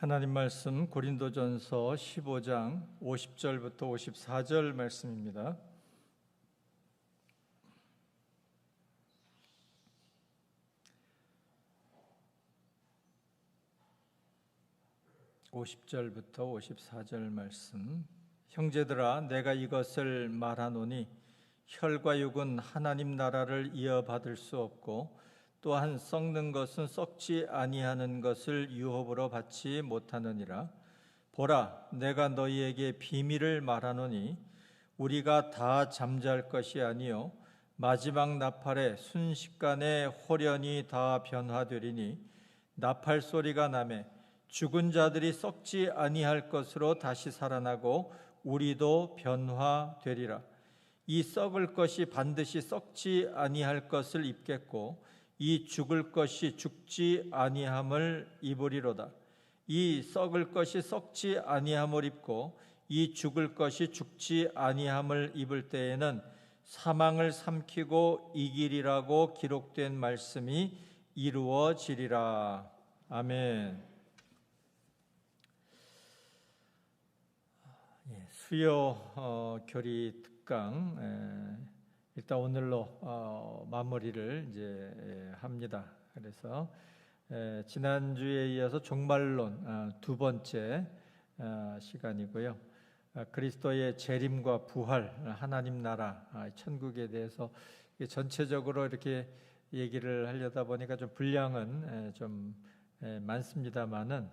하나님 말씀 고린도전서 15장 50절부터 54절 말씀입니다. (50절부터 54절) 말씀. 형제들아, 내가 이것을 말하노니 혈과 육은 하나님 나라를 이어받을 수 없고 또한 썩는 것은 썩지 아니하는 것을 유업으로 받지 못하느니라. 보라, 내가 너희에게 비밀을 말하노니 우리가 다 잠잘 것이 아니요 마지막 나팔에 순식간에 홀연히 다 변화되리니 나팔 소리가 나매 죽은 자들이 썩지 아니할 것으로 다시 살아나고 우리도 변화되리라. 이 썩을 것이 반드시 썩지 아니할 것을 입겠고 이 죽을 것이 죽지 아니함을 입으리로다. 이 썩을 것이 썩지 아니함을 입고 이 죽을 것이 죽지 아니함을 입을 때에는 사망을 삼키고 이기리라고 기록된 말씀이 이루어지리라. 아멘. 수요 교리 특강 일단 오늘로 마무리를 이제 합니다. 그래서 지난주에 이어서 종말론 두 번째 시간이고요. 그리스도의 재림과 부활, 하나님 나라, 천국에 대해서 전체적으로 이렇게 얘기를 하려다 보니까 좀 분량은 좀 많습니다만은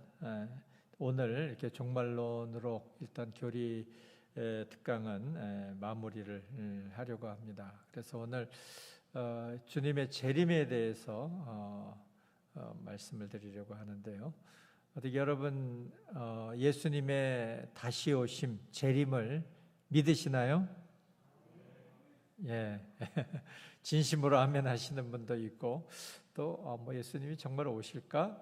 오늘 이렇게 종말론으로 일단 교리 특강은 마무리를 하려고 합니다. 그래서 오늘 주님의 재림에 대해서 말씀을 드리려고 하는데요. 어떻게 여러분 예수님의 다시 오심, 재림을 믿으시나요? 예, 진심으로 아멘 하시는 분도 있고 또 예수님이 정말 오실까?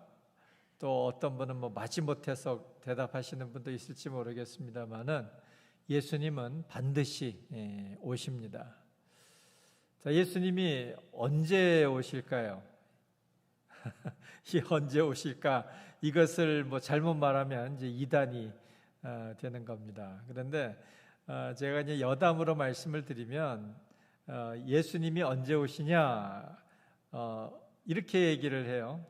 또 어떤 분은 마지못해서 대답하시는 분도 있을지 모르겠습니다만은 예수님은 반드시 오십니다. 자, 예수님이 언제 오실까요? 언제 오실까? 이것을 잘못 말하면 이제 이단이 되는 겁니다. 그런데 제가 이제 여담으로 말씀을 드리면 예수님이 언제 오시냐 이렇게 얘기를 해요.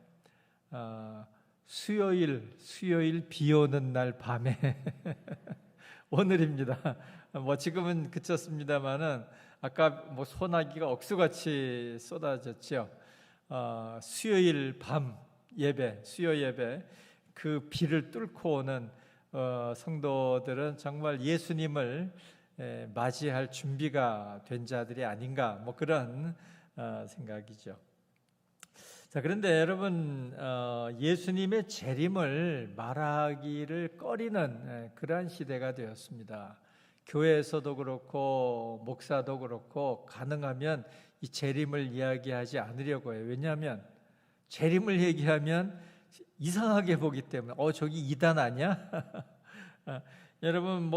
수요일 비 오는 날 밤에 오늘입니다. 지금은 그쳤습니다만은 아까 소나기가 억수같이 쏟아졌죠. 수요일 밤 예배, 수요 예배, 그 비를 뚫고 오는 성도들은 정말 예수님을 맞이할 준비가 된 자들이 아닌가, 그런 생각이죠. 자, 그런데 여러분, 예수님의 재림을 말하기를 꺼리는 그러한 시대가 되었습니다. 교회에서도 그렇고 목사도 그렇고 가능하면 이 재림을 이야기하지 않으려고 해요. 왜냐하면 재림을 얘기하면 이상하게 보기 때문에 저기 이단 아니야? 여러분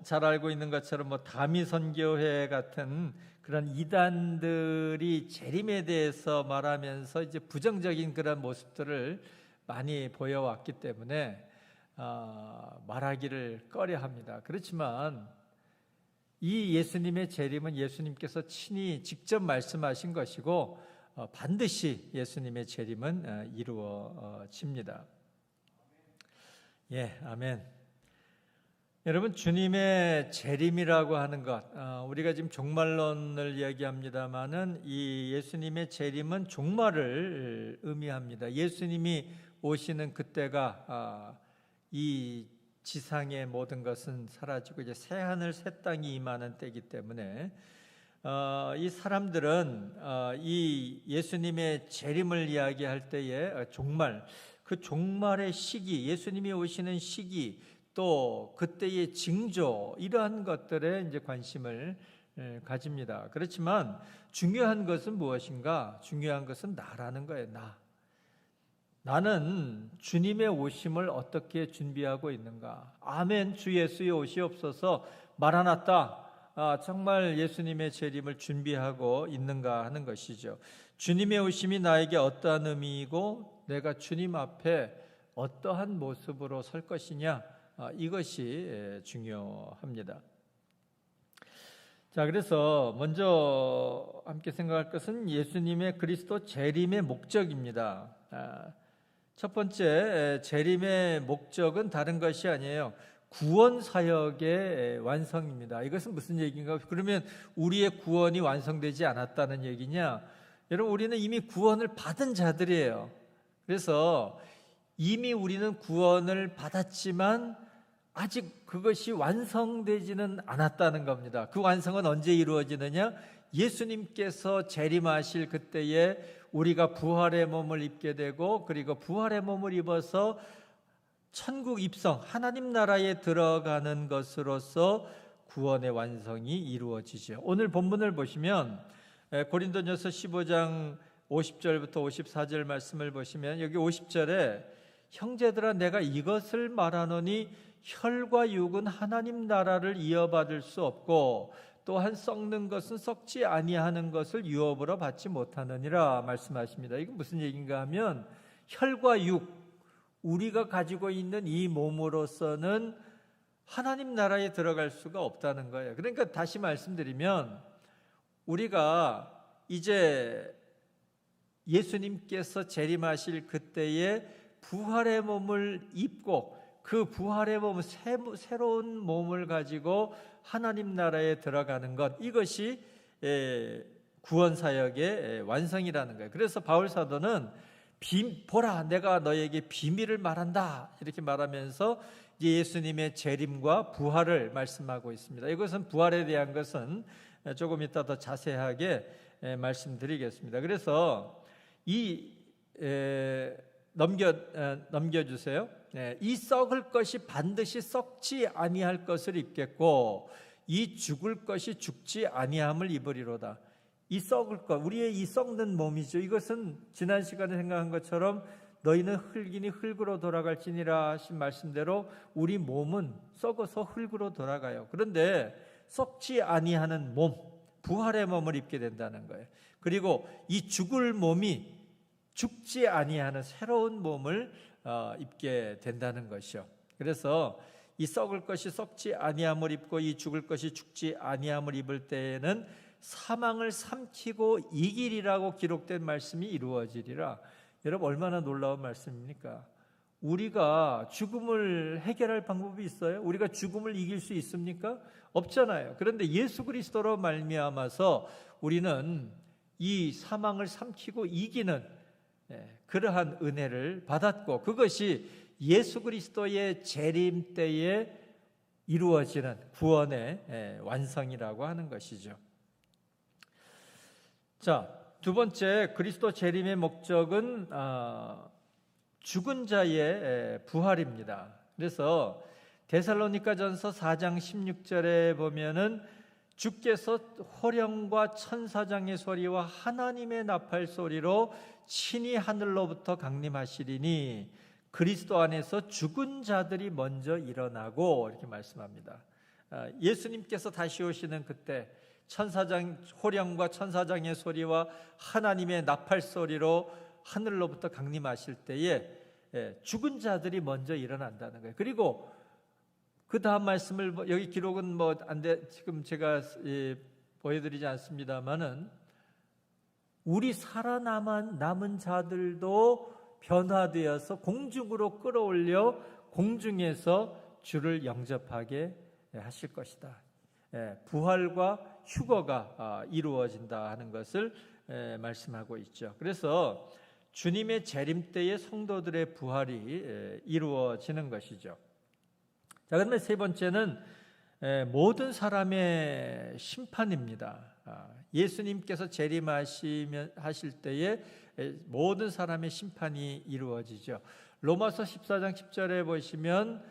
잘 알고 있는 것처럼 다미선교회 같은 그런 이단들이 재림에 대해서 말하면서 이제 부정적인 그런 모습들을 많이 보여왔기 때문에 말하기를 꺼려합니다. 그렇지만 이 예수님의 재림은 예수님께서 친히 직접 말씀하신 것이고 반드시 예수님의 재림은 이루어집니다. 예, 아멘. 여러분, 주님의 재림이라고 하는 것, 우리가 지금 종말론을 이야기합니다마는 이 예수님의 재림은 종말을 의미합니다. 예수님이 오시는 그때가 이 지상의 모든 것은 사라지고 이제 새 하늘 새 땅이 임하는 때이기 때문에 이 사람들은 이 예수님의 재림을 이야기할 때에 종말, 그 종말의 시기, 예수님이 오시는 시기, 또 그때의 징조, 이러한 것들에 이제 관심을 가집니다. 그렇지만 중요한 것은 무엇인가? 중요한 것은 나라는 거예요. 나는 주님의 오심을 어떻게 준비하고 있는가? 아멘, 주 예수의 오시옵소서, 마라나타, 정말 예수님의 재림을 준비하고 있는가 하는 것이죠. 주님의 오심이 나에게 어떠한 의미이고 내가 주님 앞에 어떠한 모습으로 설 것이냐, 이것이 중요합니다. 자, 그래서 먼저 함께 생각할 것은 예수님의 그리스도 재림의 목적입니다. 첫 번째 재림의 목적은 다른 것이 아니에요. 구원 사역의 완성입니다. 이것은 무슨 얘기인가? 그러면 우리의 구원이 완성되지 않았다는 얘기냐? 여러분, 우리는 이미 구원을 받은 자들이에요. 그래서 이미 우리는 구원을 받았지만 아직 그것이 완성되지는 않았다는 겁니다. 그 완성은 언제 이루어지느냐? 예수님께서 재림하실 그때에 우리가 부활의 몸을 입게 되고, 그리고 부활의 몸을 입어서 천국 입성, 하나님 나라에 들어가는 것으로서 구원의 완성이 이루어지죠. 오늘 본문을 보시면 고린도전서 15장 50절부터 54절 말씀을 보시면, 여기 50절에 형제들아 내가 이것을 말하노니 혈과 육은 하나님 나라를 이어받을 수 없고 또한 썩는 것은 썩지 아니하는 것을 유업으로 받지 못하느니라 말씀하십니다. 이건 무슨 얘기인가 하면, 혈과 육, 우리가 가지고 있는 이 몸으로서는 하나님 나라에 들어갈 수가 없다는 거예요. 그러니까 다시 말씀드리면, 우리가 이제 예수님께서 재림하실 그때에 부활의 몸을 입고 그 부활의 몸, 새로운 몸을 가지고 하나님 나라에 들어가는 것, 이것이 구원 사역의 완성이라는 거예요. 그래서 바울 사도는 보라, 내가 너에게 비밀을 말한다, 이렇게 말하면서 예수님의 재림과 부활을 말씀하고 있습니다. 이것은 부활에 대한 것은 조금 이따 더 자세하게 말씀드리겠습니다. 그래서 넘겨주세요. 이 썩을 것이 반드시 썩지 아니할 것을 입겠고 이 죽을 것이 죽지 아니함을 입으리로다. 이 썩을 것, 우리의 이 썩는 몸이죠. 이것은 지난 시간에 생각한 것처럼 너희는 흙이니 흙으로 돌아갈지니라 하신 말씀대로 우리 몸은 썩어서 흙으로 돌아가요. 그런데 썩지 아니하는 몸, 부활의 몸을 입게 된다는 거예요. 그리고 이 죽을 몸이 죽지 아니하는 새로운 몸을 입게 된다는 것이요. 그래서 이 썩을 것이 썩지 아니함을 입고 이 죽을 것이 죽지 아니함을 입을 때에는 사망을 삼키고 이기리라고 기록된 말씀이 이루어지리라. 여러분, 얼마나 놀라운 말씀입니까? 우리가 죽음을 해결할 방법이 있어요? 우리가 죽음을 이길 수 있습니까? 없잖아요. 그런데 예수 그리스도로 말미암아서 우리는 이 사망을 삼키고 이기는 그러한 은혜를 받았고, 그것이 예수 그리스도의 재림 때에 이루어지는 구원의 완성이라고 하는 것이죠. 자, 두 번째 그리스도 재림의 목적은 죽은 자의 부활입니다. 그래서 데살로니가전서 4장 16절에 보면은 주께서 호령과 천사장의 소리와 하나님의 나팔 소리로 친히 하늘로부터 강림하시리니 그리스도 안에서 죽은 자들이 먼저 일어나고, 이렇게 말씀합니다. 예수님께서 다시 오시는 그때 호령과 천사장의 소리와 하나님의 나팔 소리로 하늘로부터 강림하실 때에 죽은 자들이 먼저 일어난다는 거예요. 그리고 그 다음 말씀을, 여기 기록은 지금 제가 보여드리지 않습니다만은, 우리 살아남은 자들도 변화되어서 공중으로 끌어올려 공중에서 주를 영접하게 하실 것이다. 부활과 휴거가 이루어진다 하는 것을 말씀하고 있죠. 그래서 주님의 재림 때의 성도들의 부활이 이루어지는 것이죠. 자, 그다음에 세 번째는 모든 사람의 심판입니다. 예수님께서 재림하실 때에 모든 사람의 심판이 이루어지죠. 로마서 14장 10절에 보시면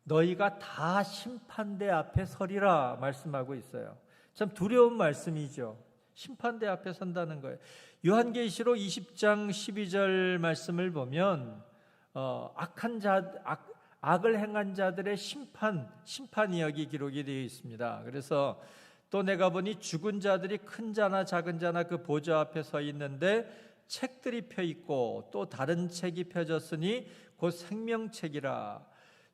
너희가 다 심판대 앞에 서리라 말씀하고 있어요. 참 두려운 말씀이죠. 심판대 앞에 선다는 거예요. 요한계시록 20장 12절 말씀을 보면 악을 행한 자들의 심판이 여기 기록이 되어 있습니다. 그래서 또 내가 보니 죽은 자들이 큰 자나 작은 자나 그 보좌 앞에 서 있는데 책들이 펴 있고 또 다른 책이 펴졌으니 곧 생명책이라.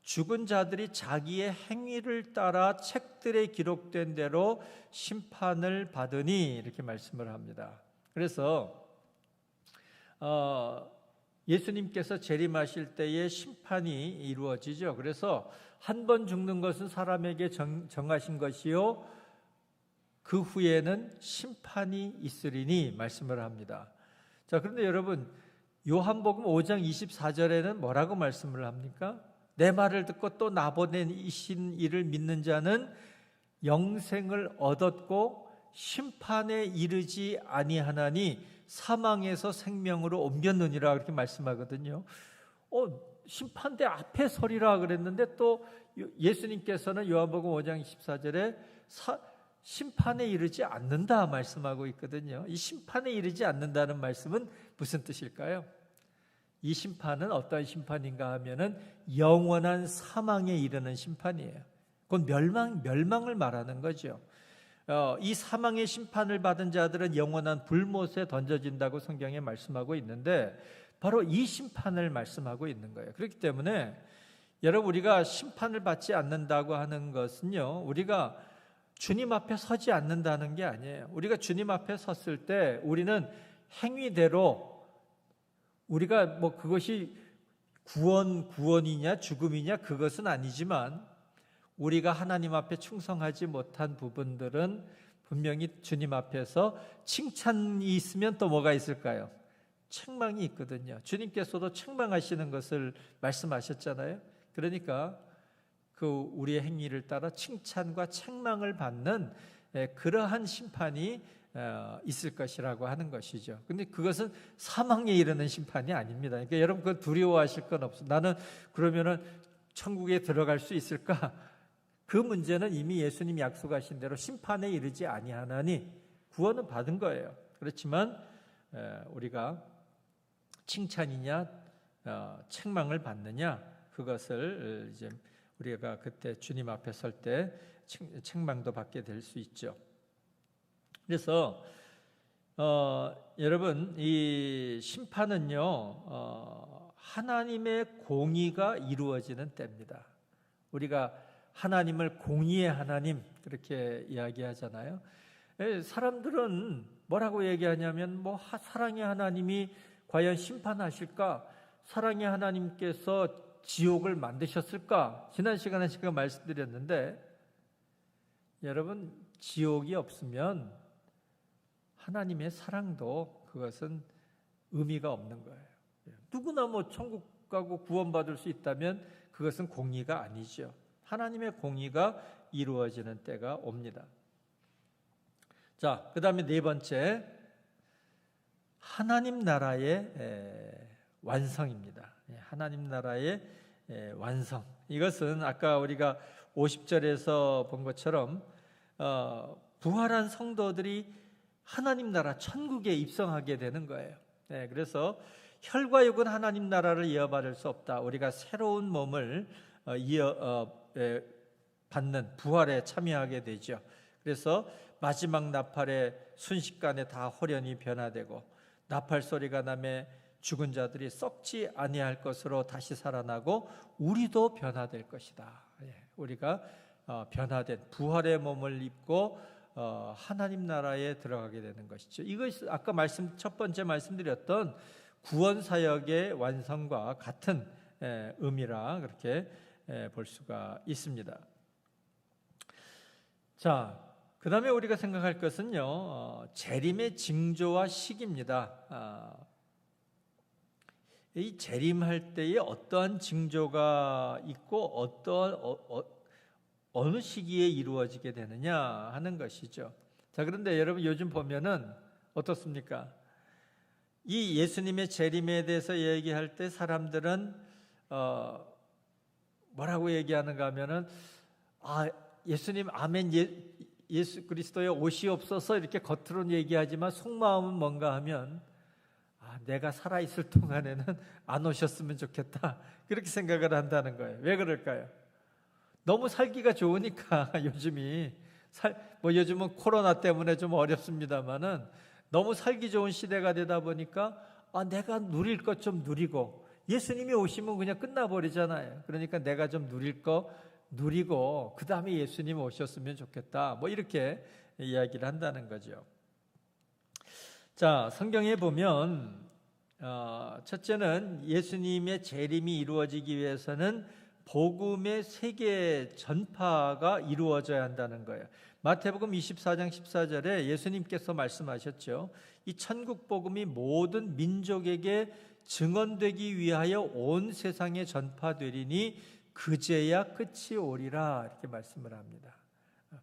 죽은 자들이 자기의 행위를 따라 책들에 기록된 대로 심판을 받으니, 이렇게 말씀을 합니다. 그래서 예수님께서 재림하실 때에 심판이 이루어지죠. 그래서 한 번 죽는 것은 사람에게 정하신 것이요, 그 후에는 심판이 있으리니 말씀을 합니다. 자, 그런데 여러분, 요한복음 5장 24절에는 뭐라고 말씀을 합니까? 내 말을 듣고 또 나보내신 이를 믿는 자는 영생을 얻었고 심판에 이르지 아니하나니 사망에서 생명으로 옮겼느니라, 그렇게 말씀하거든요. 심판대 앞에 서리라 그랬는데 또 예수님께서는 요한복음 5장 24절에 심판에 이르지 않는다 말씀하고 있거든요. 이 심판에 이르지 않는다는 말씀은 무슨 뜻일까요? 이 심판은 어떤 심판인가 하면은 영원한 사망에 이르는 심판이에요. 그건 멸망을 말하는 거죠. 이 사망의 심판을 받은 자들은 영원한 불못에 던져진다고 성경에 말씀하고 있는데, 바로 이 심판을 말씀하고 있는 거예요. 그렇기 때문에 여러분, 우리가 심판을 받지 않는다고 하는 것은요, 우리가 주님 앞에 서지 않는다는 게 아니에요. 우리가 주님 앞에 섰을 때 우리는 행위대로, 우리가 그것이 구원이냐 죽음이냐 그것은 아니지만, 우리가 하나님 앞에 충성하지 못한 부분들은 분명히 주님 앞에서 칭찬이 있으면 또 뭐가 있을까요? 책망이 있거든요. 주님께서도 책망하시는 것을 말씀하셨잖아요. 그러니까 우리의 행위를 따라 칭찬과 책망을 받는 그러한 심판이 있을 것이라고 하는 것이죠. 근데 그것은 사망에 이르는 심판이 아닙니다. 그러니까 여러분, 그걸 두려워하실 건 없어요. 나는 그러면은 천국에 들어갈 수 있을까? 그 문제는 이미 예수님이 약속하신 대로 심판에 이르지 아니하나니 구원은 받은 거예요. 그렇지만 우리가 칭찬이냐 책망을 받느냐, 그것을 이제 우리가 그때 주님 앞에 설 때 책망도 받게 될 수 있죠. 그래서 여러분, 이 심판은요, 하나님의 공의가 이루어지는 때입니다. 우리가 하나님을 공의의 하나님, 그렇게 이야기하잖아요. 사람들은 뭐라고 얘기하냐면, 사랑의 하나님이 과연 심판하실까? 사랑의 하나님께서 지옥을 만드셨을까? 지난 시간에 제가 말씀드렸는데, 여러분, 지옥이 없으면 하나님의 사랑도 그것은 의미가 없는 거예요. 누구나 천국 가고 구원받을 수 있다면 그것은 공의가 아니죠. 하나님의 공의가 이루어지는 때가 옵니다. 자, 그 다음에 네 번째, 하나님 나라의 완성입니다. 하나님 나라의 완성. 이것은 아까 우리가 50절에서 본 것처럼 부활한 성도들이 하나님 나라 천국에 입성하게 되는 거예요. 그래서 혈과 육은 하나님 나라를 이어받을 수 없다. 우리가 새로운 몸을 받는 부활에 참여하게 되죠. 그래서 마지막 나팔에 순식간에 다 홀연히 변화되고, 나팔 소리가 나매 죽은 자들이 썩지 아니할 것으로 다시 살아나고 우리도 변화될 것이다. 우리가 변화된 부활의 몸을 입고 하나님 나라에 들어가게 되는 것이죠. 이것이 아까 첫 번째 말씀드렸던 구원 사역의 완성과 같은 의미라 그렇게 볼 수가 있습니다. 자, 그 다음에 우리가 생각할 것은요, 재림의 징조와 시기입니다. 이 재림할 때에 어떠한 징조가 있고 어느 시기에 이루어지게 되느냐 하는 것이죠. 자, 그런데 여러분, 요즘 보면은 어떻습니까? 이 예수님의 재림에 대해서 얘기할 때 사람들은 뭐라고 얘기하는가 하면은, 예수님 아멘, 예수 그리스도의 오시옵소서, 이렇게 겉으로는 얘기하지만 속마음은 뭔가 하면, 내가 살아있을 동안에는 안 오셨으면 좋겠다, 그렇게 생각을 한다는 거예요. 왜 그럴까요? 너무 살기가 좋으니까. 요즘은 코로나 때문에 좀 어렵습니다만은 너무 살기 좋은 시대가 되다 보니까 내가 누릴 것 좀 누리고, 예수님이 오시면 그냥 끝나버리잖아요. 그러니까 내가 좀 누릴 거 누리고 그 다음에 예수님 오셨으면 좋겠다. 뭐 이렇게 이야기를 한다는 거죠. 자, 성경에 보면 첫째는 예수님의 재림이 이루어지기 위해서는 복음의 세계 전파가 이루어져야 한다는 거예요. 마태복음 24장 14절에 예수님께서 말씀하셨죠. 이 천국 복음이 모든 민족에게 증언되기 위하여 온 세상에 전파되리니 그제야 끝이 오리라, 이렇게 말씀을 합니다.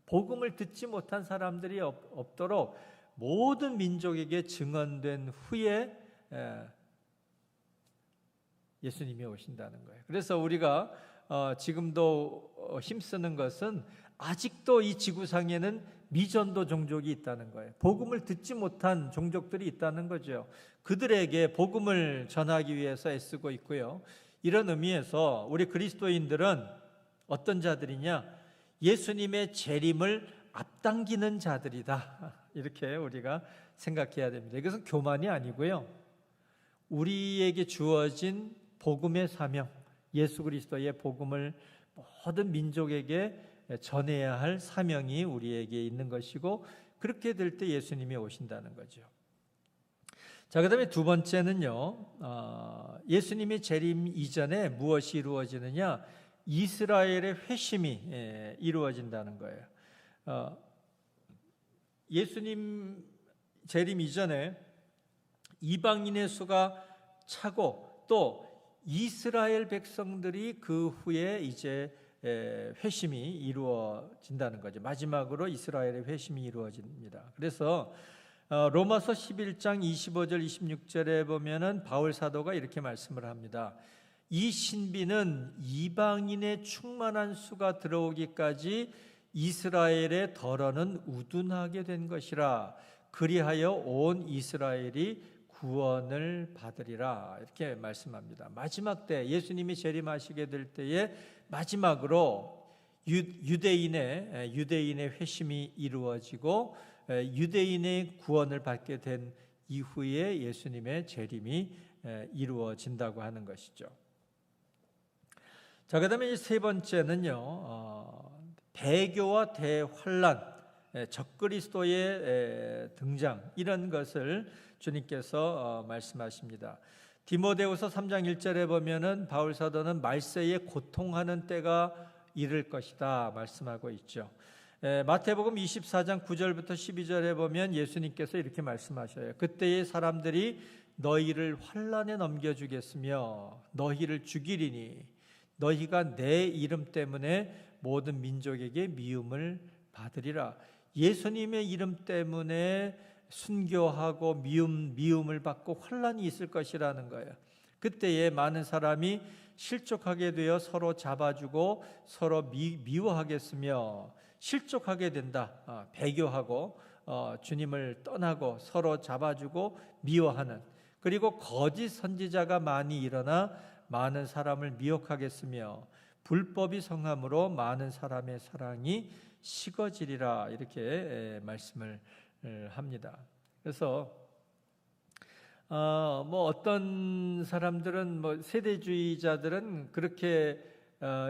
복음을 듣지 못한 사람들이 없도록 모든 민족에게 증언된 후에 예수님이 오신다는 거예요. 그래서 우리가 지금도 힘쓰는 것은 아직도 이 지구상에는 미전도 종족이 있다는 거예요. 복음을 듣지 못한 종족들이 있다는 거죠. 그들에게 복음을 전하기 위해서 애쓰고 있고요. 이런 의미에서 우리 그리스도인들은 어떤 자들이냐? 예수님의 재림을 앞당기는 자들이다, 이렇게 우리가 생각해야 됩니다. 이것은 교만이 아니고요, 우리에게 주어진 복음의 사명, 예수 그리스도의 복음을 모든 민족에게 전해야 할 사명이 우리에게 있는 것이고, 그렇게 될 때 예수님이 오신다는 거죠. 자, 그 다음에 두 번째는요, 예수님이 재림 이전에 무엇이 이루어지느냐? 이스라엘의 회심이 이루어진다는 거예요. 예수님 재림 이전에 이방인의 수가 차고 또 이스라엘 백성들이 그 후에 이제 회심이 이루어진다는 거죠. 마지막으로 이스라엘의 회심이 이루어집니다. 그래서 로마서 11장 25절 26절에 보면은 바울 사도가 이렇게 말씀을 합니다. 이 신비는 이방인의 충만한 수가 들어오기까지 이스라엘의 덜어는 우둔하게 된 것이라. 그리하여 온 이스라엘이 구원을 받으리라, 이렇게 말씀합니다. 마지막 때 예수님이 재림하시게 될 때에 마지막으로 유대인의 회심이 이루어지고 유대인의 구원을 받게 된 이후에 예수님의 재림이 이루어진다고 하는 것이죠. 자, 그다음에 세 번째는요, 배교와 대환란, 적그리스도의 등장, 이런 것을 주님께서 말씀하십니다. 디모데후서 3장 1절에 보면은 바울 사도는 말세에 고통하는 때가 이를 것이다 말씀하고 있죠. 마태복음 24장 9절부터 12절에 보면 예수님께서 이렇게 말씀하셔요. 그때의 사람들이 너희를 환란에 넘겨주겠으며 너희를 죽이리니 너희가 내 이름 때문에 모든 민족에게 미움을 받으리라. 예수님의 이름 때문에 순교하고 미움을 받고 환란이 있을 것이라는 거예요. 그때에 많은 사람이 실족하게 되어 서로 잡아주고 서로 미워하겠으며, 실족하게 된다, 배교하고 주님을 떠나고 서로 잡아주고 미워하는, 그리고 거짓 선지자가 많이 일어나 많은 사람을 미혹하겠으며 불법이 성함으로 많은 사람의 사랑이 식어지리라, 이렇게 말씀을 합니다. 그래서 뭐 어떤 사람들은 세대주의자들은 그렇게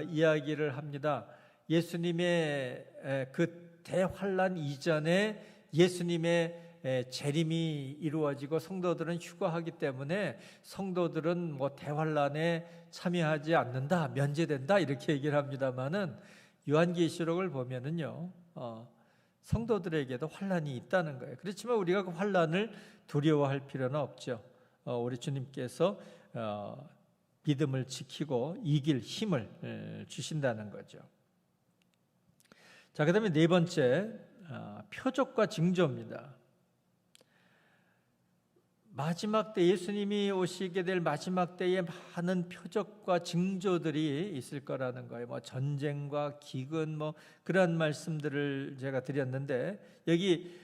이야기를 합니다. 예수님의 그 대환란 이전에 예수님의 재림이 이루어지고 성도들은 휴거하기 때문에 성도들은 대환란에 참여하지 않는다, 면제된다, 이렇게 얘기를 합니다만은 요한계시록을 보면은요, 성도들에게도 환란이 있다는 거예요. 그렇지만 우리가 그 환란을 두려워할 필요는 없죠. 우리 주님께서 믿음을 지키고 이길 힘을 주신다는 거죠. 자, 그다음에 네 번째, 표적과 징조입니다. 마지막 때, 예수님이 오시게 될 마지막 때에 많은 표적과 징조들이 있을 거라는 거예요. 전쟁과 기근, 그런 말씀들을 제가 드렸는데, 여기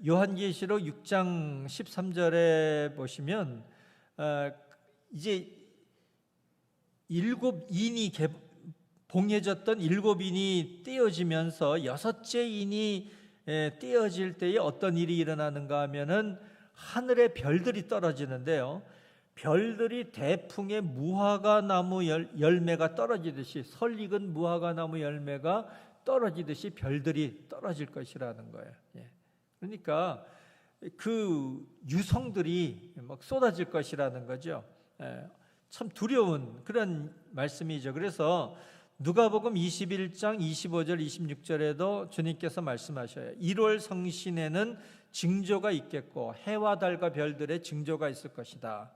요한계시록 6장 13절에 보시면 이제 7인이 봉해졌던 7인이 떼어지면서 6째 인이 떼어질 때에 어떤 일이 일어나는가 하면은 하늘의 별들이 떨어지는데요, 별들이 대풍에 무화과 나무 열매가 떨어지듯이, 설익은 무화과 나무 열매가 떨어지듯이 별들이 떨어질 것이라는 거예요. 그러니까 그 유성들이 막 쏟아질 것이라는 거죠. 참 두려운 그런 말씀이죠. 그래서 누가복음 21장 25절 26절에도 주님께서 말씀하셔요. 1월 성신에는 징조가 있겠고 해와 달과 별들의 징조가 있을 것이다.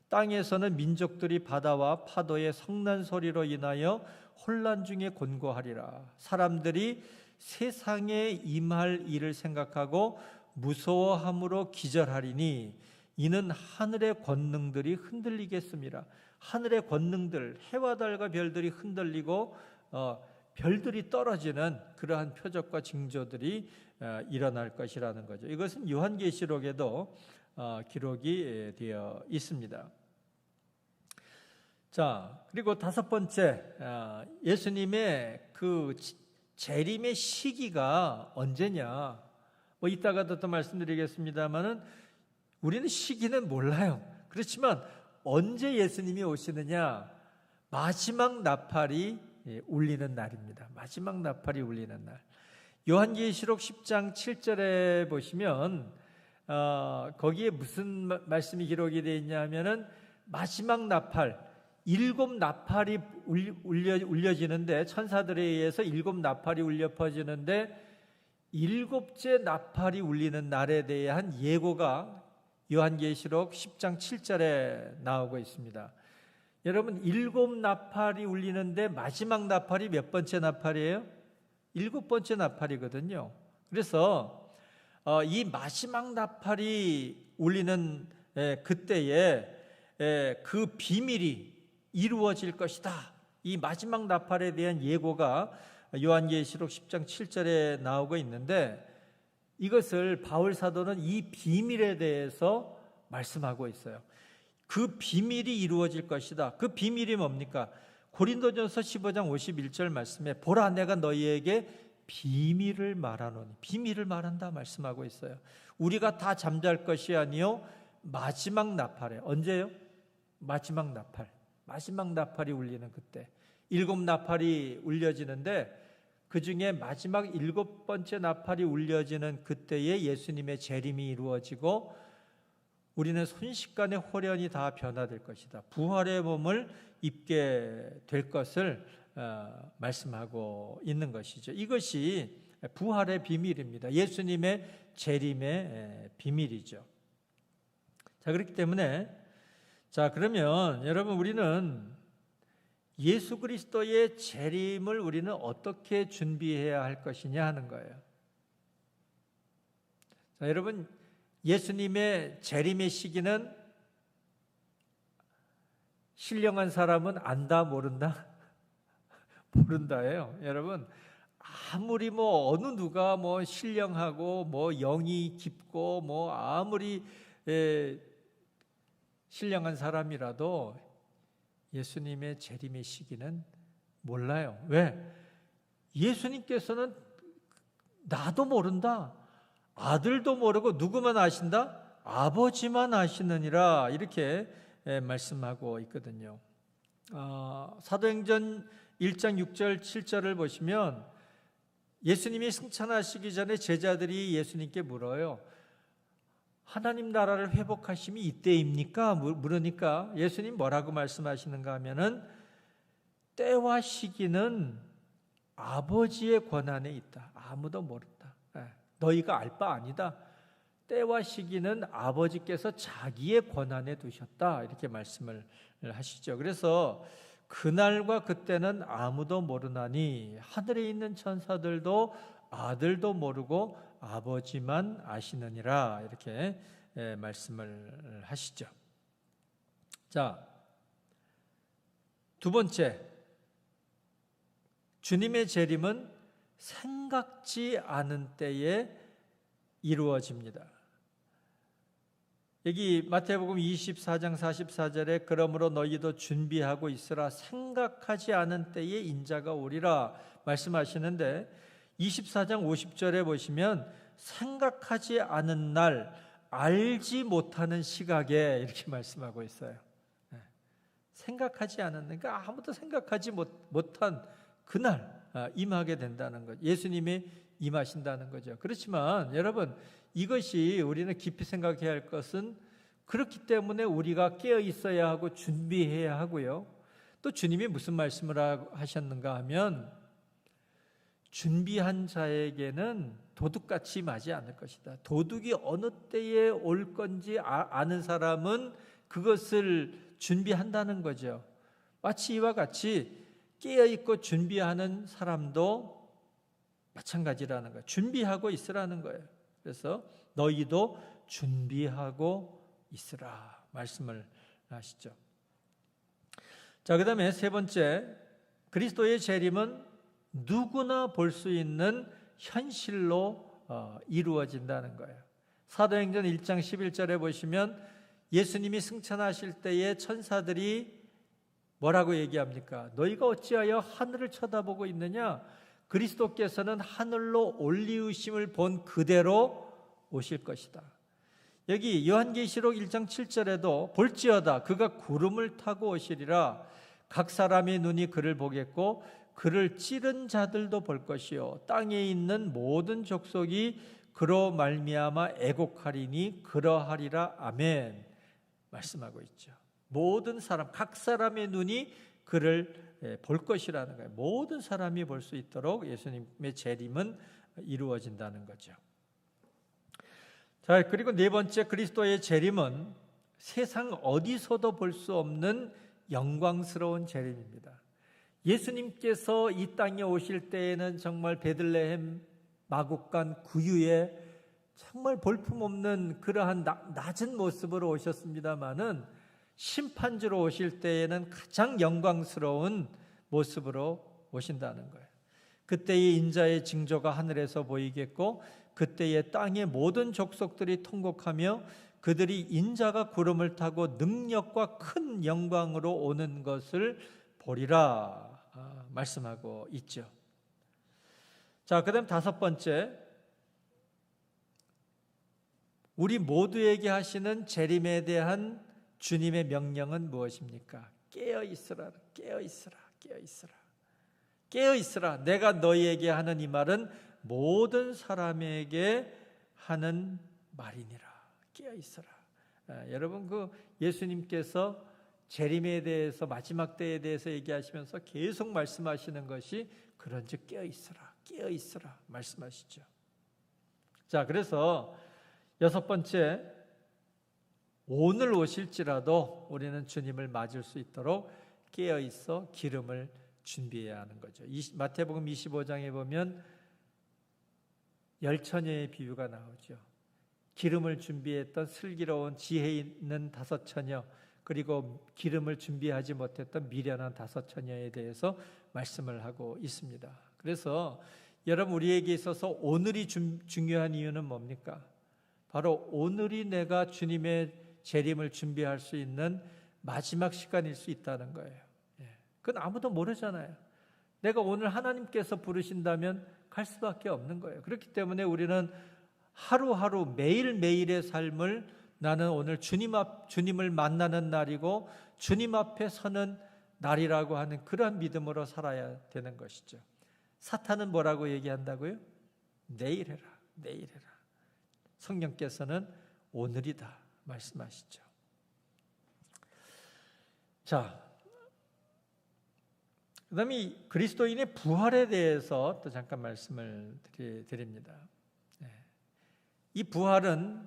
땅에서는 민족들이 바다와 파도의 성난 소리로 인하여 혼란 중에 곤고하리라. 사람들이 세상에 임할 일을 생각하고 무서워함으로 기절하리니 이는 하늘의 권능들이 흔들리겠습니다. 하늘의 권능들, 해와 달과 별들이 흔들리고 별들이 떨어지는 그러한 표적과 징조들이 일어날 것이라는 거죠. 이것은 요한계시록에도 기록이 되어 있습니다. 자, 그리고 다섯 번째, 예수님의 그 재림의 시기가 언제냐? 이따가도 또 말씀드리겠습니다만은 우리는 시기는 몰라요. 그렇지만 언제 예수님이 오시느냐? 마지막 나팔이 울리는 날입니다. 마지막 나팔이 울리는 날. 요한계시록 10장 7절에 보시면 거기에 무슨 말씀이 기록이 되어 있냐면은 마지막 나팔, 7 나팔이 울려지는데, 천사들에 의해서 7 나팔이 울려 퍼지는데 7째 나팔이 울리는 날에 대한 예고가 요한계시록 10장 7절에 나오고 있습니다. 여러분, 7 나팔이 울리는데 마지막 나팔이 몇 번째 나팔이에요? 7번째 나팔이거든요. 그래서 이 마지막 나팔이 울리는 그때에 그 비밀이 이루어질 것이다. 이 마지막 나팔에 대한 예고가 요한계시록 10장 7절에 나오고 있는데, 이것을 바울 사도는 이 비밀에 대해서 말씀하고 있어요. 그 비밀이 이루어질 것이다. 그 비밀이 뭡니까? 고린도전서 15장 51절 말씀에 보라, 내가 너희에게 비밀을 말하노니, 비밀을 말한다 말씀하고 있어요. 우리가 다 잠잘 것이 아니요 마지막 나팔에, 언제요? 마지막 나팔, 마지막 나팔이 울리는 그때 7 나팔이 울려지는데, 그 중에 마지막 7번째 나팔이 울려지는 그때에 예수님의 재림이 이루어지고 우리는 순식간에 홀연히 다 변화될 것이다. 부활의 몸을 입게 될 것을 말씀하고 있는 것이죠. 이것이 부활의 비밀입니다. 예수님의 재림의 비밀이죠. 자, 그렇기 때문에, 자, 그러면 여러분, 우리는 예수 그리스도의 재림을 우리는 어떻게 준비해야 할 것이냐 하는 거예요. 자, 여러분, 예수님의 재림의 시기는 신령한 사람은 안다, 모른다? 모른다예요. 여러분, 아무리 어느 누가 신령하고 영이 깊고 아무리 신령한 사람이라도 예수님의 재림의 시기는 몰라요. 왜? 예수님께서는 나도 모른다, 아들도 모르고 누구만 아신다? 아버지만 아시느니라, 이렇게 말씀하고 있거든요. 사도행전 1장 6절 7절을 보시면 예수님이 승천하시기 전에 제자들이 예수님께 물어요. 하나님 나라를 회복하심이 이때입니까? 물으니까 예수님 뭐라고 말씀하시는가 하면은 때와 시기는 아버지의 권한에 있다. 아무도 모른다. 너희가 알 바 아니다. 때와 시기는 아버지께서 자기의 권한에 두셨다. 이렇게 말씀을 하시죠. 그래서 그날과 그때는 아무도 모르나니 하늘에 있는 천사들도 아들도 모르고 아버지만 아시느니라, 이렇게 말씀을 하시죠. 자, 두 번째, 주님의 재림은 생각지 않은 때에 이루어집니다. 여기 마태복음 24장 44절에 그러므로 너희도 준비하고 있으라, 생각하지 않은 때에 인자가 오리라 말씀하시는데, 24장 50절에 보시면 생각하지 않은 날, 알지 못하는 시각에 이렇게 말씀하고 있어요. 생각하지 않았는, 그러니까 아무도 생각하지 못한 그날 임하게 된다는 거죠. 예수님이 임하신다는 거죠. 그렇지만 여러분, 이것이 우리는 깊이 생각해야 할 것은, 그렇기 때문에 우리가 깨어 있어야 하고 준비해야 하고요. 또 주님이 무슨 말씀을 하셨는가 하면, 준비한 자에게는 도둑같이 임하지 않을 것이다. 도둑이 어느 때에 올 건지 아는 사람은 그것을 준비한다는 거죠. 마치 이와 같이 깨어있고 준비하는 사람도 마찬가지라는 거예요. 준비하고 있으라는 거예요. 그래서 너희도 준비하고 있으라 말씀을 하시죠. 자, 그 다음에 세 번째, 그리스도의 재림은 누구나 볼 수 있는 현실로 이루어진다는 거예요. 사도행전 1장 11절에 보시면 예수님이 승천하실 때에 천사들이 뭐라고 얘기합니까? 너희가 어찌하여 하늘을 쳐다보고 있느냐? 그리스도께서는 하늘로 올리우심을 본 그대로 오실 것이다. 여기 요한계시록 1장 7절에도 볼지어다 그가 구름을 타고 오시리라. 각 사람의 눈이 그를 보겠고 그를 찌른 자들도 볼 것이요 땅에 있는 모든 족속이 그로 말미암아 애곡하리니 그러하리라. 아멘. 말씀하고 있죠. 모든 사람, 각 사람의 눈이 그를 볼 것이라는 거예요. 모든 사람이 볼 수 있도록 예수님의 재림은 이루어진다는 거죠. 자, 그리고 네 번째, 그리스도의 재림은 세상 어디서도 볼 수 없는 영광스러운 재림입니다. 예수님께서 이 땅에 오실 때에는 정말 베들레헴 마국간 구유에 정말 볼품없는 그러한 낮은 모습으로 오셨습니다마는 심판주로 오실 때에는 가장 영광스러운 모습으로 오신다는 거예요. 그때의 인자의 징조가 하늘에서 보이겠고 그때의 땅의 모든 족속들이 통곡하며 그들이 인자가 구름을 타고 능력과 큰 영광으로 오는 것을 보리라 말씀하고 있죠. 자, 그다음 다섯 번째, 우리 모두에게 하시는 재림에 대한 주님의 명령은 무엇입니까? 깨어 있으라, 깨어 있으라, 깨어 있으라, 깨어 있으라. 내가 너희에게 하는 이 말은 모든 사람에게 하는 말이니라. 깨어 있으라. 여러분, 그 예수님께서 재림에 대해서, 마지막 때에 대해서 얘기하시면서 계속 말씀하시는 것이 그런즉 깨어 있으라, 깨어 있으라 말씀하시죠. 자, 그래서 여섯 번째, 오늘 오실지라도 우리는 주님을 맞을 수 있도록 깨어 있어 기름을 준비해야 하는 거죠. 마태복음 25장에 보면 열처녀의 비유가 나오죠. 기름을 준비했던 슬기로운 지혜 있는 다섯 처녀, 그리고 기름을 준비하지 못했던 미련한 다섯 처녀에 대해서 말씀을 하고 있습니다. 그래서 여러분, 우리에게 있어서 오늘이 중요한 이유는 뭡니까? 바로 오늘이 내가 주님의 재림을 준비할 수 있는 마지막 시간일 수 있다는 거예요. 그건 아무도 모르잖아요. 내가 오늘 하나님께서 부르신다면 갈 수밖에 없는 거예요. 그렇기 때문에 우리는 하루하루 매일매일의 삶을, 나는 오늘 주님을 만나는 날이고 주님 앞에 서는 날이라고 하는 그런 믿음으로 살아야 되는 것이죠. 사탄은 뭐라고 얘기한다고요? 내일 해라, 내일 해라. 성령께서는 오늘이다 말씀하시죠. 자, 그 다음에 이 그리스도인의 부활에 대해서 또 잠깐 말씀을 드립니다. 이 부활은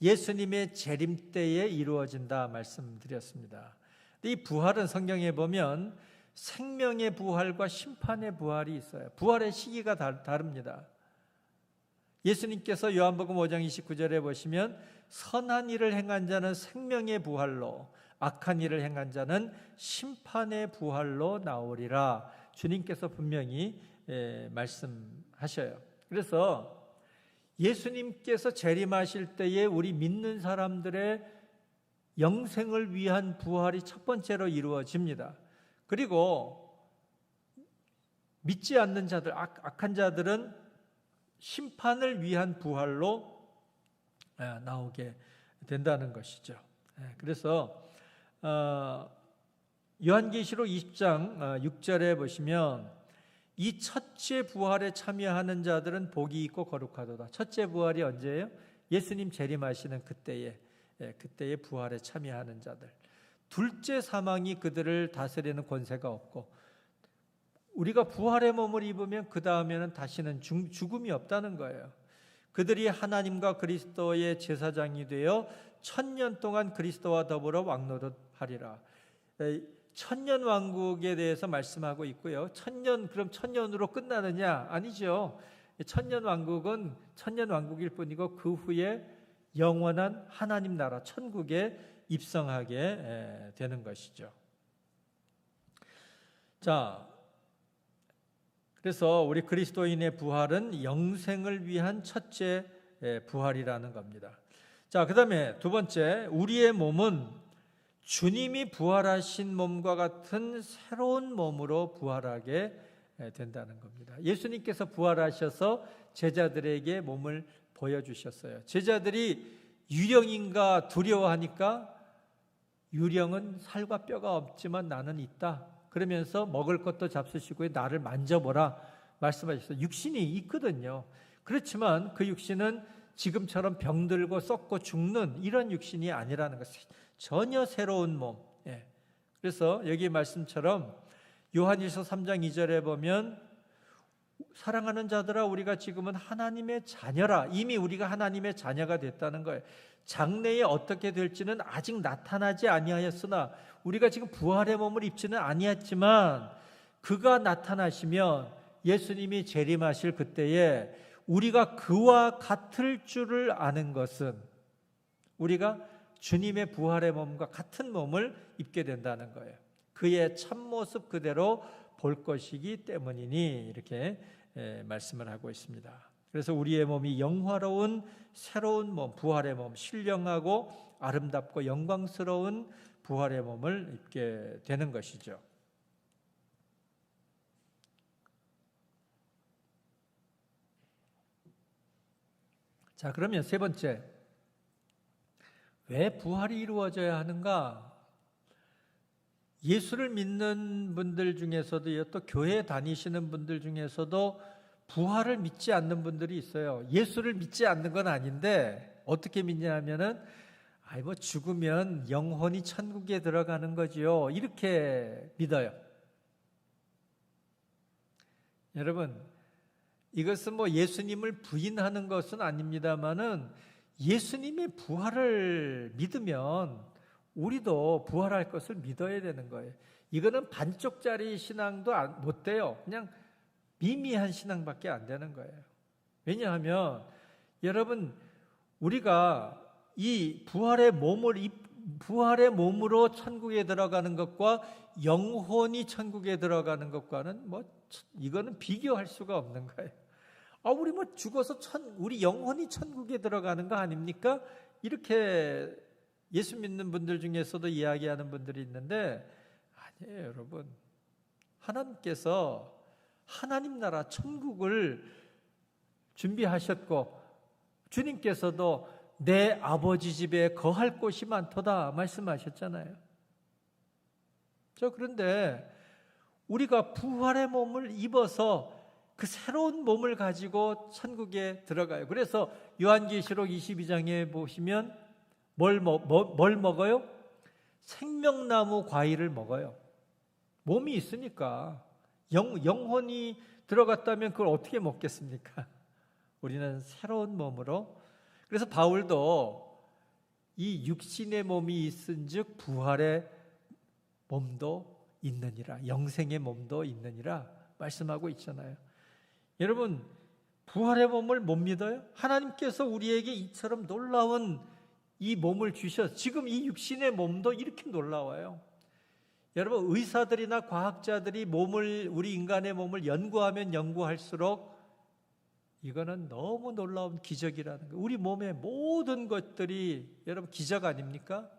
예수님의 재림 때에 이루어진다 말씀드렸습니다. 이 부활은 성경에 보면 생명의 부활과 심판의 부활이 있어요. 부활의 시기가 다릅니다. 예수님께서 요한복음 5장 29절에 보시면 선한 일을 행한 자는 생명의 부활로, 악한 일을 행한 자는 심판의 부활로 나오리라 주님께서 분명히 말씀하셔요. 그래서 예수님께서 재림하실 때에 우리 믿는 사람들의 영생을 위한 부활이 첫 번째로 이루어집니다. 그리고 믿지 않는 자들, 악한 자들은 심판을 위한 부활로 나오게 된다는 것이죠. 그래서 요한계시록 20장 6절에 보시면 이 첫째 부활에 참여하는 자들은 복이 있고 거룩하도다. 첫째 부활이 언제예요? 예수님 재림하시는 그때의 부활에 참여하는 자들. 둘째 사망이 그들을 다스리는 권세가 없고, 우리가 부활의 몸을 입으면 그 다음에는 다시는 죽음이 없다는 거예요. 그들이 하나님과 그리스도의 제사장이 되어 1000년 동안 그리스도와 더불어 왕노릇하리라. 천년 왕국에 대해서 말씀하고 있고요. 그럼 1000년으로 끝나느냐? 아니죠. 천년 왕국은 천년 왕국일 뿐이고 그 후에 영원한 하나님 나라 천국에 입성하게 되는 것이죠. 자, 그래서 우리 그리스도인의 부활은 영생을 위한 첫째 부활이라는 겁니다. 자, 그 다음에 두 번째, 우리의 몸은 주님이 부활하신 몸과 같은 새로운 몸으로 부활하게 된다는 겁니다. 예수님께서 부활하셔서 제자들에게 몸을 보여주셨어요. 제자들이 유령인가 두려워하니까 유령은 살과 뼈가 없지만 나는 있다. 그러면서 먹을 것도 잡수시고 나를 만져보라 말씀하셨어요. 육신이 있거든요. 그렇지만 그 육신은 지금처럼 병들고 썩고 죽는 이런 육신이 아니라는 것이 전혀 새로운 몸. 그래서 여기 말씀처럼 요한일서 3장 2절에 보면 사랑하는 자들아 우리가 지금은 하나님의 자녀라. 이미 우리가 하나님의 자녀가 됐다는 거예요. 장래에 어떻게 될지는 아직 나타나지 아니하였으나 우리가 지금 부활의 몸을 입지는 아니했지만 그가 나타나시면 예수님이 재림하실 그때에 우리가 그와 같을 줄을 아는 것은 우리가 주님의 부활의 몸과 같은 몸을 입게 된다는 거예요. 그의 참모습 그대로 볼 것이기 때문이니 이렇게 말씀을 하고 있습니다. 그래서 우리의 몸이 영화로운 새로운 몸, 부활의 몸, 신령하고 아름답고 영광스러운 부활의 몸을 입게 되는 것이죠. 자, 그러면 세 번째, 왜 부활이 이루어져야 하는가? 예수를 믿는 분들 중에서도 또 교회 다니시는 분들 중에서도 부활을 믿지 않는 분들이 있어요. 예수를 믿지 않는 건 아닌데 어떻게 믿냐면은 죽으면 영혼이 천국에 들어가는 거지요. 이렇게 믿어요. 여러분, 이것은 예수님을 부인하는 것은 아닙니다만은 예수님의 부활을 믿으면 우리도 부활할 것을 믿어야 되는 거예요. 이거는 반쪽짜리 신앙도 못 돼요. 그냥 미미한 신앙밖에 안 되는 거예요. 왜냐하면 여러분, 우리가 이 부활의 몸으로 천국에 들어가는 것과 영혼이 천국에 들어가는 것과는 이거는 비교할 수가 없는 거예요. 우리 죽어서 우리 영혼이 천국에 들어가는 거 아닙니까? 이렇게 예수 믿는 분들 중에서도 이야기하는 분들이 있는데 아니에요, 여러분. 하나님께서 하나님 나라 천국을 준비하셨고 주님께서도 내 아버지 집에 거할 곳이 많도다 말씀하셨잖아요. 그런데 우리가 부활의 몸을 입어서 그 새로운 몸을 가지고 천국에 들어가요. 그래서 요한계시록 22장에 보시면 뭘 먹어요? 생명나무 과일을 먹어요. 몸이 있으니까. 영혼이 들어갔다면 그걸 어떻게 먹겠습니까? 우리는 새로운 몸으로. 그래서 바울도 이 육신의 몸이 있은즉 부활의 몸도 있느니라, 영생의 몸도 있느니라 말씀하고 있잖아요. 여러분, 부활의 몸을 못 믿어요? 하나님께서 우리에게 이처럼 놀라운 이 몸을 주셔서 지금 이 육신의 몸도 이렇게 놀라워요. 여러분, 의사들이나 과학자들이 우리 인간의 몸을 연구하면 연구할수록 이거는 너무 놀라운 기적이라는 거예요. 우리 몸의 모든 것들이 여러분 기적 아닙니까?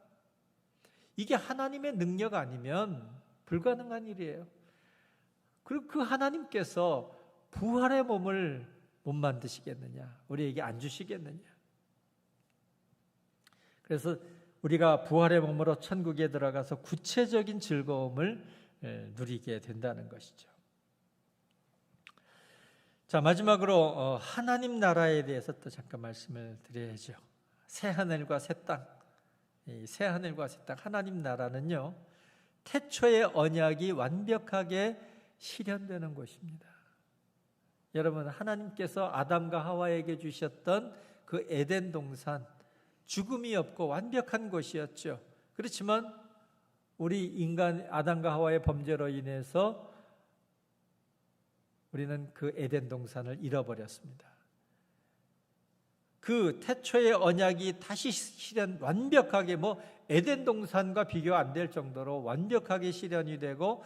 이게 하나님의 능력 아니면 불가능한 일이에요. 그리고 그 하나님께서 부활의 몸을 못 만드시겠느냐? 우리에게 안 주시겠느냐? 그래서 우리가 부활의 몸으로 천국에 들어가서 구체적인 즐거움을 누리게 된다는 것이죠. 자, 마지막으로 하나님 나라에 대해서 또 잠깐 말씀을 드려야죠. 새 하늘과 새 땅, 새 하늘과 새 땅, 하나님 나라는요, 태초의 언약이 완벽하게 실현되는 곳입니다. 여러분, 하나님께서 아담과 하와에게 주셨던 그 에덴 동산, 죽음이 없고 완벽한 곳이었죠. 그렇지만 우리 인간 아담과 하와의 범죄로 인해서 우리는 그 에덴 동산을 잃어버렸습니다. 그 태초의 언약이 다시 완벽하게 에덴 동산과 비교 안 될 정도로 완벽하게 실현이 되고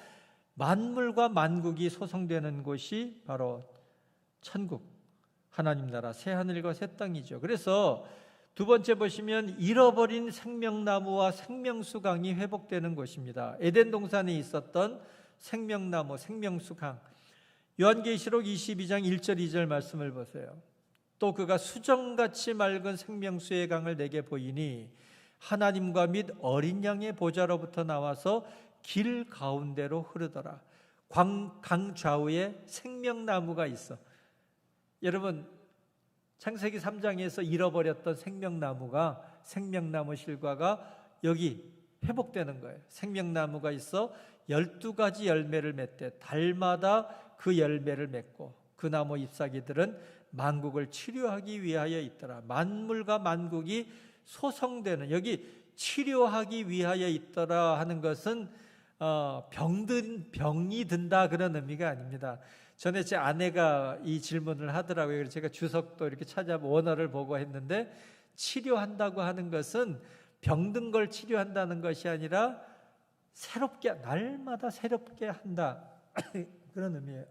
만물과 만국이 소성되는 곳이 바로 천국, 하나님 나라, 새 하늘과 새 땅이죠. 그래서 두 번째 보시면 잃어버린 생명나무와 생명수강이 회복되는 곳입니다. 에덴 동산에 있었던 생명나무, 생명수강. 요한계시록 22장 1절 2절 말씀을 보세요. 또 그가 수정같이 맑은 생명수의 강을 내게 보이니 하나님과 및 어린 양의 보좌로부터 나와서 길 가운데로 흐르더라. 강 좌우에 생명나무가 있어. 여러분, 창세기 3장에서 잃어버렸던 생명나무 실과가 여기 회복되는 거예요. 생명나무가 있어 12가지 열매를 맺되 달마다 그 열매를 맺고 그 나무 잎사귀들은 만국을 치료하기 위하여 있더라. 만물과 만국이 소성되는, 여기 치료하기 위하여 있더라 하는 것은 병이 든다 그런 의미가 아닙니다. 전에 제 아내가 이 질문을 하더라고요. 그래서 제가 주석도 이렇게 원어를 보고 했는데, 치료한다고 하는 것은 병든 걸 치료한다는 것이 아니라 새롭게, 날마다 새롭게 한다 그런 의미예요.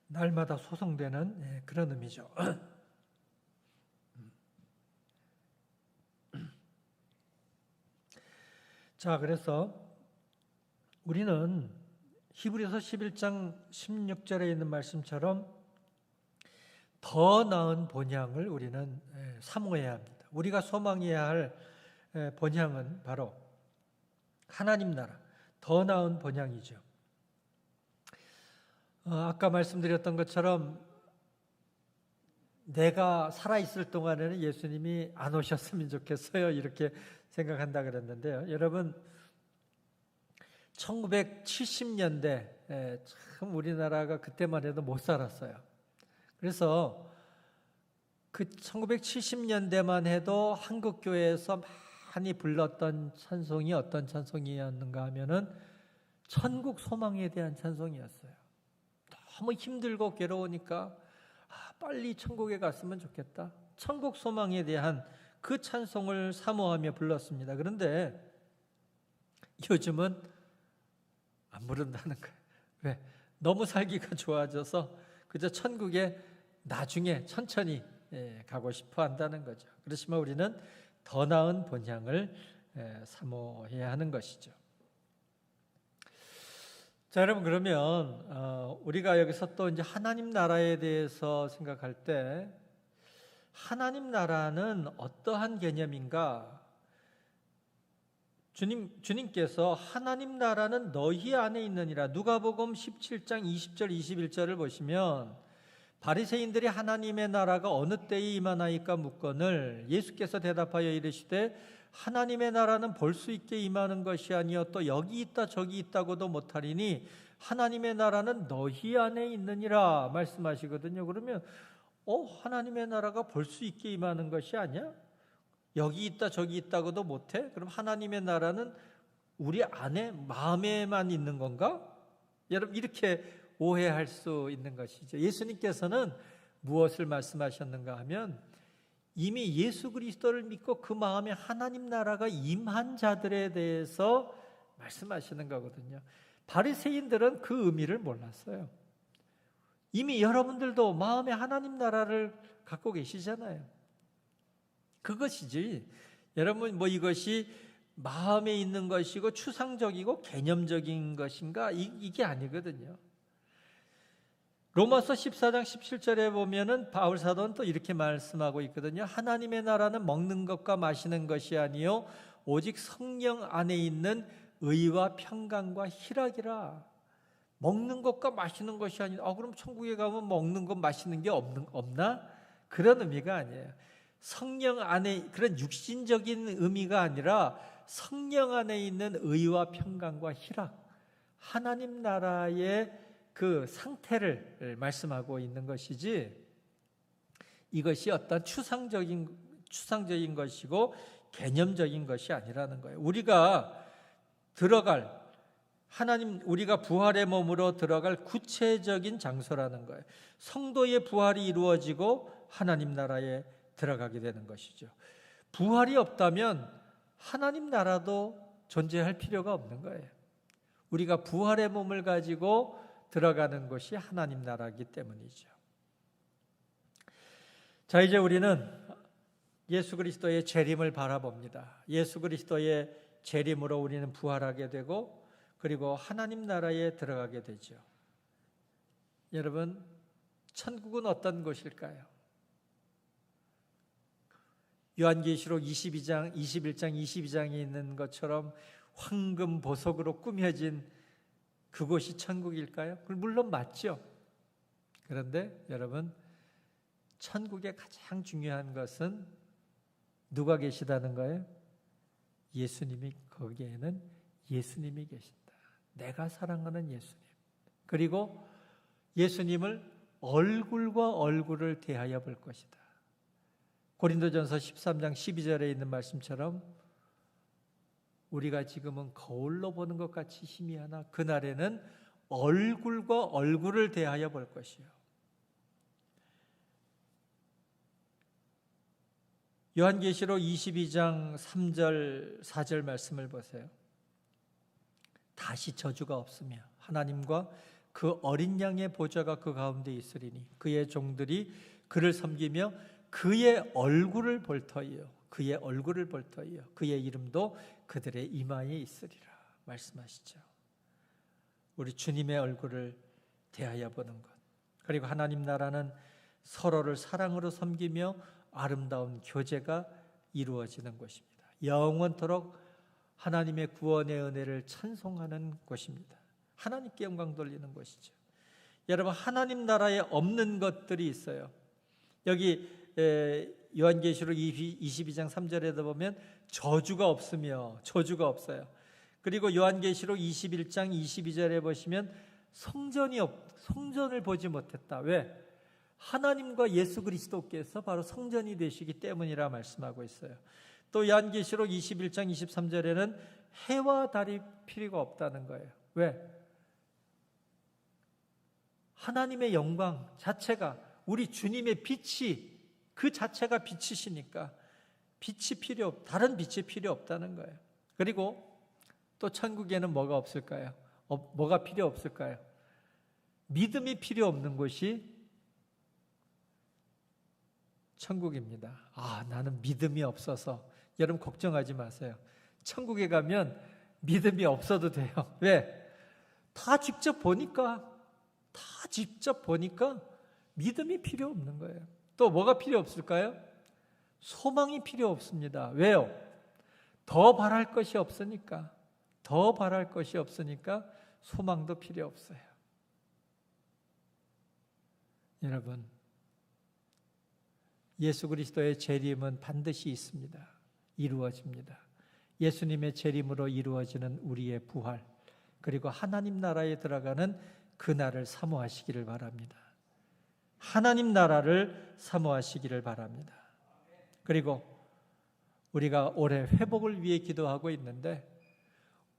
날마다 소성되는 그런 의미죠. 자, 그래서 우리는 히브리서 11장 16절에 있는 말씀처럼 더 나은 본향을 우리는 사모해야 합니다. 우리가 소망해야 할 본향은 바로 하나님 나라, 더 나은 본향이죠. 아까 말씀드렸던 것처럼 내가 살아있을 동안에는 예수님이 안 오셨으면 좋겠어요, 이렇게 생각한다 그랬는데요. 여러분, 1970년대 참 우리나라가 그때만 해도 못 살았어요. 그래서 그 1970년대만 해도 한국교회에서 많이 불렀던 찬송이 어떤 찬송이었는가 하면은 천국 소망에 대한 찬송이었어요. 너무 힘들고 괴로우니까 빨리 천국에 갔으면 좋겠다. 천국 소망에 대한 그 찬송을 사모하며 불렀습니다. 그런데 요즘은 안 부른다는 거예요. 왜? 너무 살기가 좋아져서 그저 천국에 나중에 천천히 가고 싶어 한다는 거죠. 그렇지만 우리는 더 나은 본향을 사모해야 하는 것이죠. 자, 여러분, 그러면 우리가 여기서 또 이제 하나님 나라에 대해서 생각할 때 하나님 나라는 어떠한 개념인가? 주님께서 하나님 나라는 너희 안에 있느니라. 누가복음 17장 20절 21절을 보시면 바리새인들이 하나님의 나라가 어느 때에 임하나이까 묻거늘 예수께서 대답하여 이르시되 하나님의 나라는 볼 수 있게 임하는 것이 아니요 또 여기 있다 저기 있다고도 못하리니 하나님의 나라는 너희 안에 있느니라 말씀하시거든요. 그러면 하나님의 나라가 볼 수 있게 임하는 것이 아니야? 여기 있다 저기 있다고도 못해? 그럼 하나님의 나라는 우리 안에 마음에만 있는 건가? 여러분, 이렇게 오해할 수 있는 것이죠. 예수님께서는 무엇을 말씀하셨는가 하면 이미 예수 그리스도를 믿고 그 마음에 하나님 나라가 임한 자들에 대해서 말씀하시는 거거든요. 바리새인들은 그 의미를 몰랐어요. 이미 여러분들도 마음에 하나님 나라를 갖고 계시잖아요. 그것이지. 여러분 뭐 이것이 마음에 있는 것이고 추상적이고 개념적인 것인가? 이게 아니거든요. 로마서 14장 17절에 보면은 바울 사도는 또 이렇게 말씀하고 있거든요. 하나님의 나라는 먹는 것과 마시는 것이 아니요 오직 성령 안에 있는 의와 평강과 희락이라. 먹는 것과 마시는 것이 아니라 그럼 천국에 가면 먹는 것 마시는 게 없나? 그런 의미가 아니에요. 성령 안에 그런 육신적인 의미가 아니라 성령 안에 있는 의와 평강과 희락, 하나님 나라의 그 상태를 말씀하고 있는 것이지, 이것이 어떤 추상적인 것이고 개념적인 것이 아니라는 거예요. 우리가 들어갈 하나님, 우리가 부활의 몸으로 들어갈 구체적인 장소라는 거예요. 성도의 부활이 이루어지고 하나님 나라에 들어가게 되는 것이죠. 부활이 없다면 하나님 나라도 존재할 필요가 없는 거예요. 우리가 부활의 몸을 가지고 들어가는 것이 하나님 나라이기 때문이죠. 자, 이제 우리는 예수 그리스도의 재림을 바라봅니다. 예수 그리스도의 재림으로 우리는 부활하게 되고 그리고 하나님 나라에 들어가게 되죠. 여러분, 천국은 어떤 곳일까요? 요한계시록 21장 22장에 있는 것처럼 황금 보석으로 꾸며진 그곳이 천국일까요? 물론 맞죠. 그런데 여러분, 천국의 가장 중요한 것은 누가 계시다는 거예요? 예수님이, 거기에는 예수님이 계신다. 내가 사랑하는 예수님. 그리고 예수님을 얼굴과 얼굴을 대하여 볼 것이다. 고린도전서 13장 12절에 있는 말씀처럼 우리가 지금은 거울로 보는 것 같이 희미하나 그날에는 얼굴과 얼굴을 대하여 볼 것이요. 요한계시록 22장 3절 4절 말씀을 보세요. 다시 저주가 없으며 하나님과 그 어린 양의 보좌가 그 가운데 있으리니 그의 종들이 그를 섬기며 그의 얼굴을 볼 터이요 그의 얼굴을 볼 터이요 그의 이름도 그들의 이마에 있으리라 말씀하시죠. 우리 주님의 얼굴을 대하여 보는 것, 그리고 하나님 나라는 서로를 사랑으로 섬기며 아름다운 교제가 이루어지는 곳입니다. 영원토록 하나님의 구원의 은혜를 찬송하는 곳입니다. 하나님께 영광 돌리는 곳이죠. 여러분, 하나님 나라에 없는 것들이 있어요. 여기 요한계시록 22장 3절에도 보면 저주가 없으며 저주가 없어요. 그리고 요한계시록 21장 22절에 보시면 성전을 보지 못했다. 왜? 하나님과 예수 그리스도께서 바로 성전이 되시기 때문이라 말씀하고 있어요. 또 요한계시록 21장 23절에는 해와 달이 필요가 없다는 거예요. 왜? 하나님의 영광 자체가, 우리 주님의 빛이 그 자체가 빛이시니까 다른 빛이 필요 없다는 거예요. 그리고 또 천국에는 뭐가 없을까요? 뭐가 필요 없을까요? 믿음이 필요 없는 곳이 천국입니다. 나는 믿음이 없어서. 여러분 걱정하지 마세요. 천국에 가면 믿음이 없어도 돼요. 왜? 다 직접 보니까 믿음이 필요 없는 거예요. 또 뭐가 필요 없을까요? 소망이 필요 없습니다. 왜요? 더 바랄 것이 없으니까. 소망도 필요 없어요. 여러분, 예수 그리스도의 재림은 반드시 있습니다. 이루어집니다. 예수님의 재림으로 이루어지는 우리의 부활, 그리고 하나님 나라에 들어가는 그날을 사모하시기를 바랍니다. 하나님 나라를 사모하시기를 바랍니다. 그리고 우리가 올해 회복을 위해 기도하고 있는데,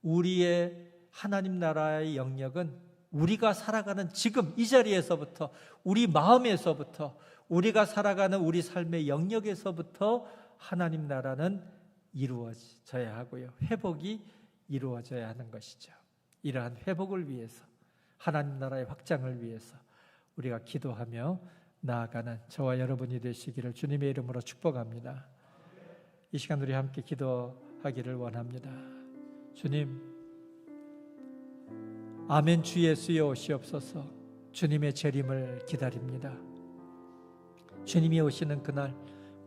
우리의 하나님 나라의 영역은 우리가 살아가는 지금 이 자리에서부터, 우리 마음에서부터, 우리가 살아가는 우리 삶의 영역에서부터 하나님 나라는 이루어져야 하고요, 회복이 이루어져야 하는 것이죠. 이러한 회복을 위해서, 하나님 나라의 확장을 위해서 우리가 기도하며 나아가는 저와 여러분이 되시기를 주님의 이름으로 축복합니다. 이 시간 우리 함께 기도하기를 원합니다. 주님, 아멘 주 예수여 오시옵소서. 주님의 재림을 기다립니다. 주님이 오시는 그날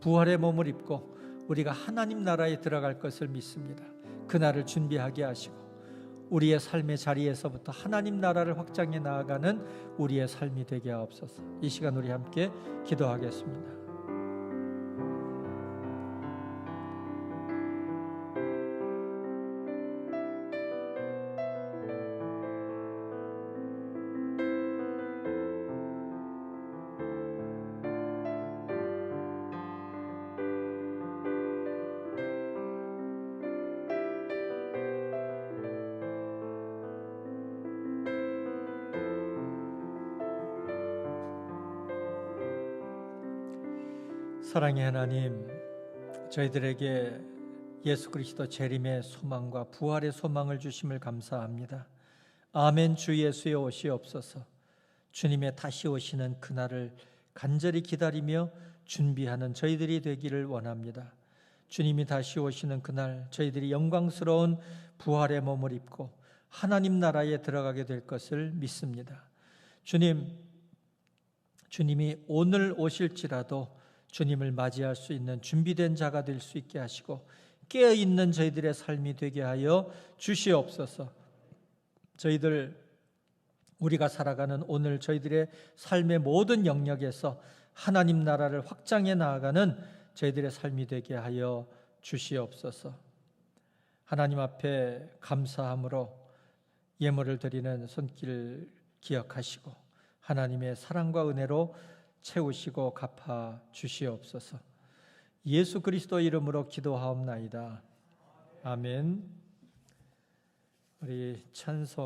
부활의 몸을 입고 우리가 하나님 나라에 들어갈 것을 믿습니다. 그날을 준비하게 하시고 우리의 삶의 자리에서부터 하나님 나라를 확장해 나아가는 우리의 삶이 되게 하옵소서. 이 시간 우리 함께 기도하겠습니다. 사랑의 하나님, 저희들에게 예수 그리스도 재림의 소망과 부활의 소망을 주심을 감사합니다. 아멘 주 예수여 오시옵소서. 주님의 다시 오시는 그날을 간절히 기다리며 준비하는 저희들이 되기를 원합니다. 주님이 다시 오시는 그날 저희들이 영광스러운 부활의 몸을 입고 하나님 나라에 들어가게 될 것을 믿습니다. 주님이 오늘 오실지라도 주님을 맞이할 수 있는 준비된 자가 될 수 있게 하시고 깨어있는 저희들의 삶이 되게 하여 주시옵소서. 우리가 살아가는 오늘 저희들의 삶의 모든 영역에서 하나님 나라를 확장해 나아가는 저희들의 삶이 되게 하여 주시옵소서. 하나님 앞에 감사함으로 예물을 드리는 손길 기억하시고 하나님의 사랑과 은혜로 채우시고 갚아 주시옵소서. 예수 그리스도 이름으로 기도하옵나이다. 아멘. 우리 찬송